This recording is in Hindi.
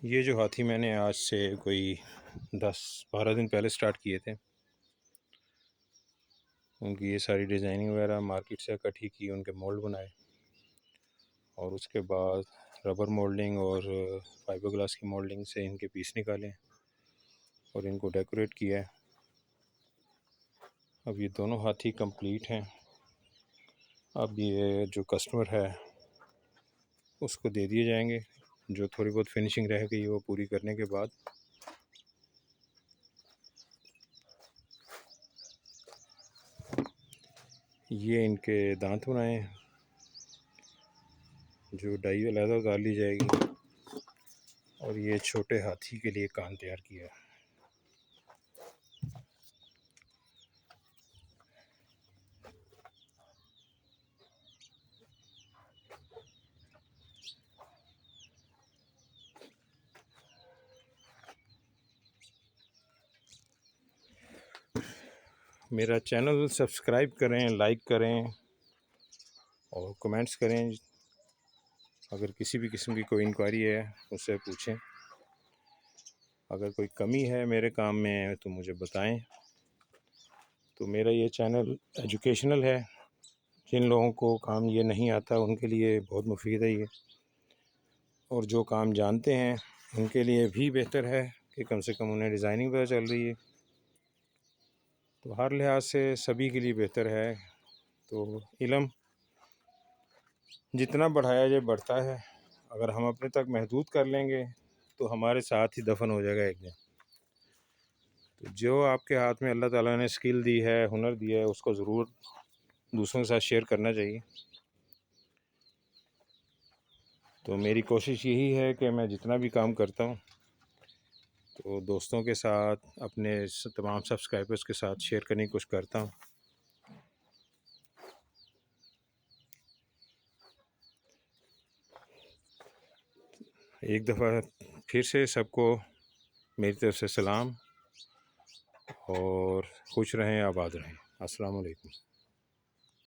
ये जो हाथी मैंने आज से कोई 10-12 दिन पहले स्टार्ट किए थे। उनकी ये सारी डिज़ाइनिंग वगैरह मार्केट से इकट्ठी की, उनके मोल्ड बनाए और उसके बाद रबर मोल्डिंग और फाइबर ग्लास की मोल्डिंग से इनके पीस निकाले और इनको डेकोरेट किया है। अब ये दोनों हाथी कंप्लीट हैं। अब ये जो कस्टमर है उसको दे दिए जाएंगे। जो थोड़ी बहुत फिनिशिंग रह गई वो पूरी करने के बाद ये इनके दांत बनाए हैं, जो डाई अलहदा उतार ली जाएगी और ये छोटे हाथी के लिए कान तैयार किया है। मेरा चैनल सब्सक्राइब करें, लाइक करें और कमेंट्स करें। अगर किसी भी किस्म की कोई इंक्वायरी है उससे पूछें। अगर कोई कमी है मेरे काम में तो मुझे बताएं। तो मेरा ये चैनल एजुकेशनल है। जिन लोगों को काम ये नहीं आता उनके लिए बहुत मुफीद है ये, और जो काम जानते हैं उनके लिए भी बेहतर है कि कम से कम उन्हें डिज़ाइनिंग पता चल रही है। तो हर लिहाज से सभी के लिए बेहतर है। तो इल्म जितना बढ़ाया जाए बढ़ता है। अगर हम अपने तक महदूद कर लेंगे तो हमारे साथ ही दफन हो जाएगा एक दिन। तो जो आपके हाथ में अल्लाह ताला ने स्किल दी है, हुनर दिया है, उसको ज़रूर दूसरों के साथ शेयर करना चाहिए। तो मेरी कोशिश यही है कि मैं जितना भी काम करता हूँ तो दोस्तों के साथ, अपने तमाम सब्सक्राइबर्स के साथ शेयर करने की कोशिश करता हूँ। एक दफ़ा फिर से सबको मेरी तरफ़ से सलाम और खुश रहें, आबाद रहें। अस्सलाम वालेकुम।